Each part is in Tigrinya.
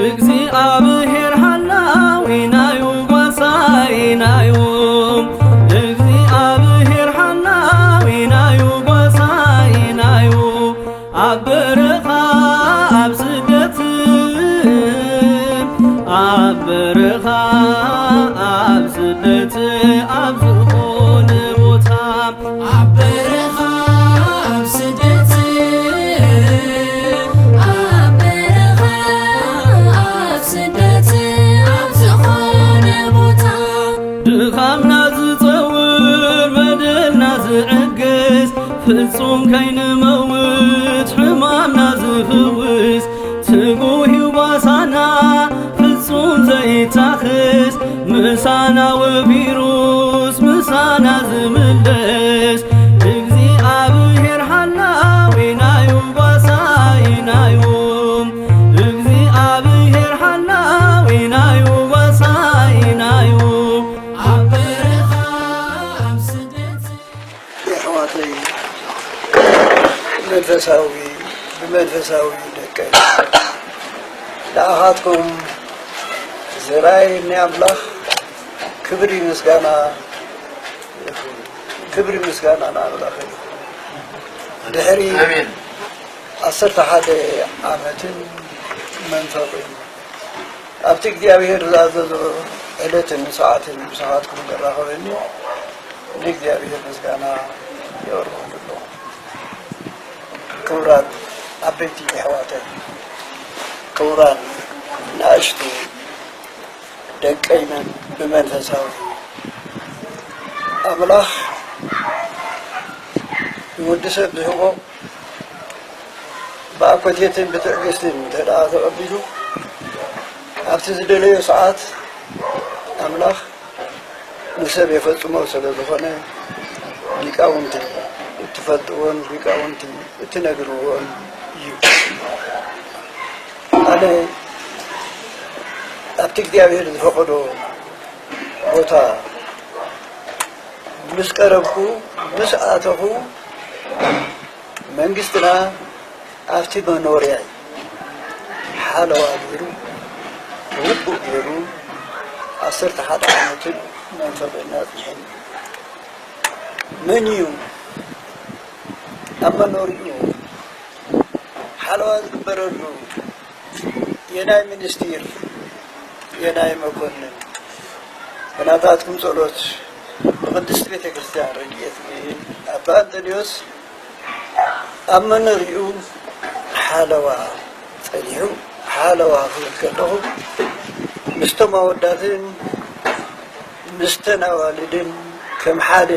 እግዚአብሔር ሃላዊናዩ ጓሳይናዩ እግዚአብሔር ሃላዊናዩ ጓሳይናዩ አበረኻ ኣብ ስደት አበረኻ ኣብ ስደት ኣብ ዝኾነ ቦታ አበረኻ ኣብ ስደት አበረኻ ኣብ ስደት ኣብ ዝኾነ ቦታ ድኻምና ዝፀውር በደልና ዝዕግዝ ፍጹም ከይንመውት ሕማምና ዝፍውስ ትጉህ ባሳና ፍጹም ዘይታኽስ ምሳና ወቪሩስ ምሳና ዝምለስ እግዚአብሔር ሃላዊናዩ ጓሳይናዩ እግዚአብሔር ሃላዊናዩ ጓሳይናዩ አበረኻ ኣብ ስደት የሕዋተይ በመንፈሳዊ ደቀይ ለአኻትኩም ዝራይ አምላኽ ክብሪ ምስጋና ንኣምላኽ እዩ። ድሕሪ 11 ዓመትን መንፈቅን ኣብቲ እግዚኣብሔር ዝኣዘዞ ዕለትን ሰዓትን ብሰኻትኩም ዘራኸበኒ ንእግዚኣብሔር ምስጋና የቕርበሉ ኣለኹ። ክቡራን ዓበይቲ ኣሕዋተይ ክቡራን ንኣሽቱ ደቀይነን ብመንፈሳዊ ኣምላኽ ንወዲ ሰብ ዝህቦ ብኣኮቴትን ብትዕግስትን እንተደኣ ተቐቢሉ ኣብቲ ዝደለዮ ሰዓት ኣምላኽ ንሰብ የፈፅሞ ስለ ዝኾነ ሊቃውንቲ እትፈልጥዎን ሊቃውንቲ እትነግርዎን እዩ። ኣነ ኣብቲ እግዚኣብሔር ዝፈቐዶ ቦታ ምስ ቀረብኩ ምስ ኣተኹ መንግስትና ኣብቲ መኖርያ ሓለዋ ገይሩ ውቡእ ገይሩ 11 ዓመትን መንፈቅና ፅንሐኒ መን እዩ ኣብ መኖርኡ ሓለዋ ዝግበረሉ የናይ ሚኒስቴር የናይ መኮንን ብናታትኩም ጸሎት ብቅድስቲ ቤተ ክርስቲያን ረድኤት ኣባ አንቶኒዮስ ኣብ መኖርኡ ሓለዋ ፀኒሑ ሓለዋ ክብል ከለኹ ምስቶም ኣወዳትን ምስተን ኣዋልድን ከም ሓደ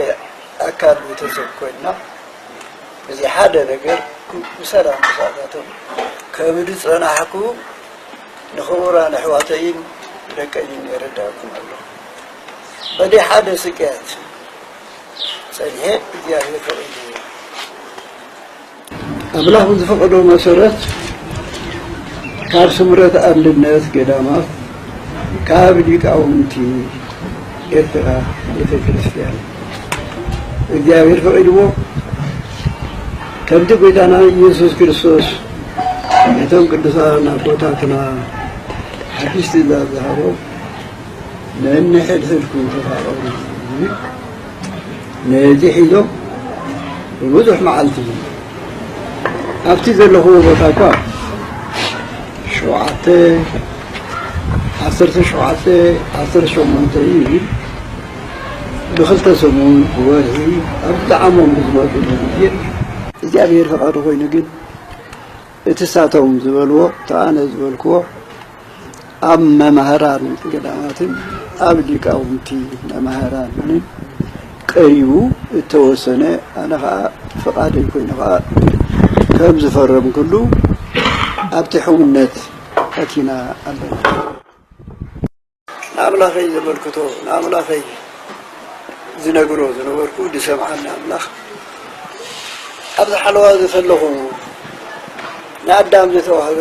ኣካል ቤተሰብ ኮይና እዚ ሓደ ነገር ብሰላም ተሳታቶም ከምዲ ፀናሕኩ ንኽቡራን ኣሕዋተይን ደቀይን የረዳእኩም ኣለኹ። በዲ ሓደ ስቅያት ፀኒሐ እግዚኣብሔር ፈቒዱ ኣምላኽ ዝፈቐዶ መሰረት ካብ ስምረት አንድነት ገዳማት ካብ ሊቃውንቲ ኤርትራ ቤተ ክርስቲያን እግዚአብሔር ፈቅድዎ ከምቲ ጎይታና ኢየሱስ ክርስቶስ እቶም ቅዱሳን አቦታትና ሓድሽ ትእዛዝ ዝሃቦ ነንሕድሕድኩም ተፋቐሩ ነዚ ሒዞም ብዙሕ መዓልቲ ኣብቲ ዘለኽዎ ቦታ እኳ 17 እዩ ብክልተ ሰሙን ወርሒ ኣብ ጣዕሞም ዝመፁ ግዜ እግዚኣብሔር ፈቃዱ ኮይኑ ግን እቲ ሳቶም ዝበልዎ ተኣነ ዝበልክዎ ኣብ መማህራን ገዳማትን ኣብ ሊቃውንቲ መማህራንን ቀሪቡ እተወሰነ ኣነ ከዓ ፈቃደይ ኮይኑ ከዓ ከም ዝፈረም ኩሉ ኣብቲ ሕውነት ኣቲና ኣለና። ንኣምላኸይ ዘመልክቶ ንኣምላኸይ ዝነግሮ ዝነበርኩ ድሰምዓኒ ኣምላኽ ኣብዚ ሓለዋ ዝፈለኹ ንኣዳም ዝተዋህበ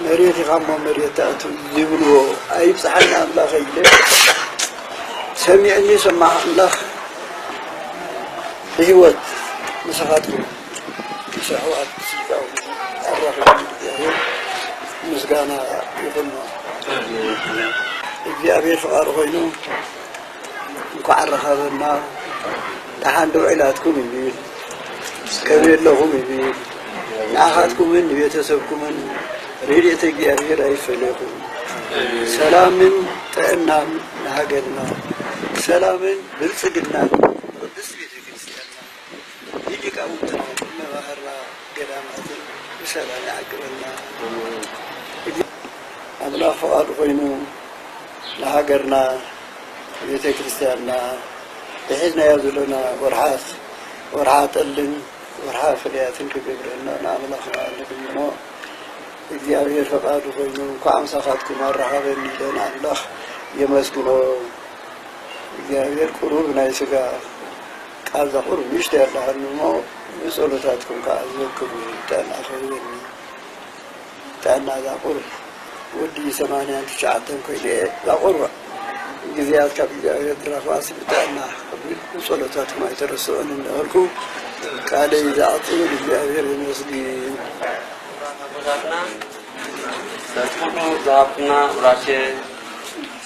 መሬት ኢኻ እሞ መሬት ተኣቱ ዝብልዎ ኣይብፅሓኒ ኣምላኸይ ኢለ ሰሚዕኒ ሰማዕ ኣምላኽ ብሂወት ንስኻትኩም ንሰሕዋት ሊቃውንቲ ኣራኺቦም እግዚአብሔር ምስጋና ይኹን። እግዚአብሔር ፍቃዱ ኮይኑ እንኳን ረኸበና ተሓንዶ ዒላትኩም ይብል ከቤለኹም ይብል ንኣኻትኩምን ንቤተሰብኩምን ረድኤተ እግዚአብሔር ኣይፈለኩም ሰላምን ጥዕናን ንሃገርና ሰላምን ብልጽግናን ቅዱስ ቤተ ክርስቲያንና ሊቃውንትና መባህርና ገዳማትን ብሰላም ይዓቅበና አምላክ ፍቃዱ ኮይኑ ንሃገርና ቤተ ክርስቲያንና ብሒዝናዮ ዘለና ወርሓ ጠልን ወርሓ ፍልያትን ክገብረና ንኣምላኽና ንድሞ እግዚአብሔር ፈቃዱ ኮይኑ እንኳን አምሳኻትኩም አረኻበኒ ኢለን አምላኽ የመስግኖ እግዚአብሔር ቁሩብ ናይ ስጋ ቃል ዘቁሩብ ምሽት ያለሃንሞ ብጸሎታትኩም ከአዘክሩ ጠና ኸይበኒ ጠና ዘቁሩብ ወዲ 89 ኮይነ ዘቁሩብ ጊዜያት ካብ እግዚአብሔር ድረፋስ ብጠና ብጸሎታትኩም አይተረስኡን እንደልኩ ቃለ ይዛዕጥሉ እግዚአብሔር ይመስገን ሰጥኩሉ ዛብና ወራሼ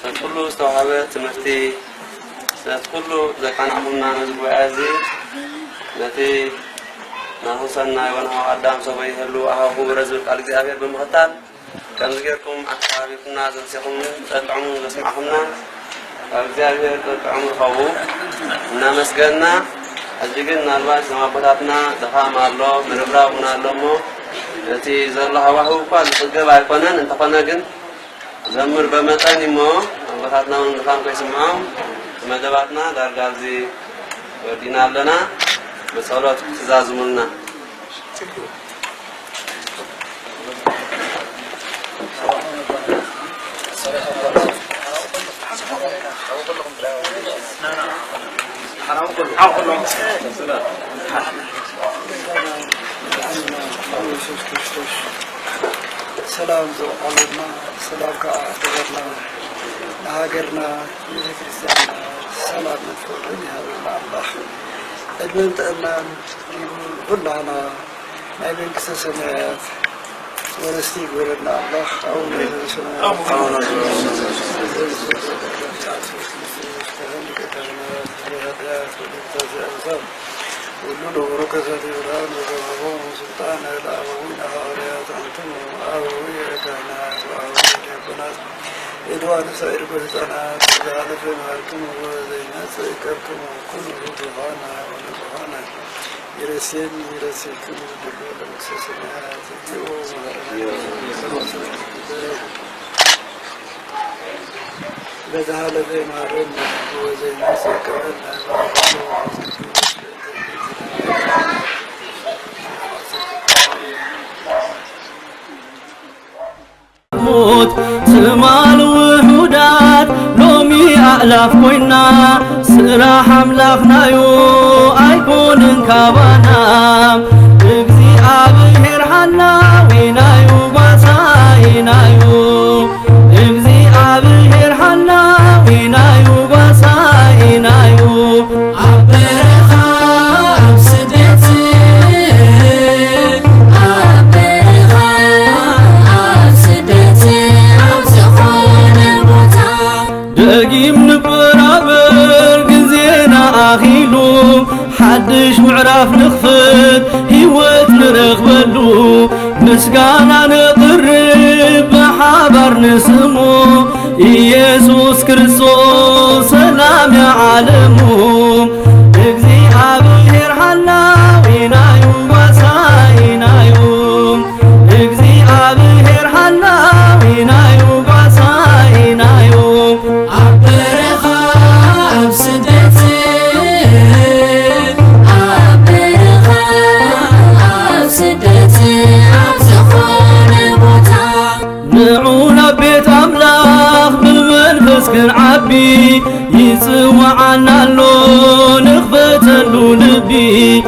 ሰጥኩሉ ዝተዋሃበ ትምህርቲ ሰጥኩሉ ዘቃናዕሁና ነዝጉዓዚ ነቲ ናሁሰና ይወንሃ አዳም ሰበይ ህሉ አሃሁ ረዝብ ቃል እግዚአብሔር በመኸታል ከምዚ ጌርኩም አካባቢኩና ዘንሲኹም ጠጥዕሙ ዘስማዕኹምና እግዚአብሔር ጠጥዕሙ ይኸቡ እናመስገንና ሕጂ ግን ምናልባት ዘማቦታትና ድኻም ኣሎ ምርብራብ እውን ኣሎ እሞ እቲ ዘሎ ሃዋህው እኳ ዝፅገብ ኣይኮነን እንተኾነ ግን ዘምር በመጠን እሞ ኣቦታትና እውን ድኻም ከይስምዖም መደባትና ዳርጋ እዚ ወዲና ኣለና ብጸሎት ትዛዝሙልና ሰላም ዘውዓሉና ሰላም ከአደረና ለሀገርና ቤተክርስቲያንና ሰላም ነፍቆልን ይሃብና አላህ እድሜን ጥዕናን ሁላና ናይ መንግስተ ሰማያት ወረስቲ ይግበረና አላህ አቡነ وَلُّ وَرُكَزَةِ وَرَانُ وَغَمَهُ سُلْطَانَ الْأَمَوِينَ هَؤُلَاءِ أَنْتُمْ أَوْوِيَ كَانَاتْ وَأَوْوِيَ كَبَنَاتْ إِدْوَانَ سَائِرُ بَهِتَنَاتْ وَزَعَلَفِنَ هَلْكُمْ وَزَيْنَاتْ سَيْكَرْكُمْ كُلُّ ضُهَانَ وَنُضُهَانَ يرسين يرسيكم دلول مكسسنات بدها لذي مارن وزينات سيكرنا موت سمال وحودات لومي أعلاف كوينا سراح أملاخنا يو أيكون كابانا اكزي أبهر حنا وينا يو باساينا يو اكزي أبهر حنا وينا يو باساينا يو دقيم نبرابر قزينا أخيلو حدش معرف نخفت هيوت نرغبلو مسقانا نقرب بحبر نسمو يسوس كريستوس سلام يا عالمو اكزي أبهر حنا وينا يوم وساينا يوم اكزي أبهر حنا وينا يوم وساينا يوم نعونا بيت أملاخ بالمنفس كنعبي يسوى عنا اللون اخفت اللون بي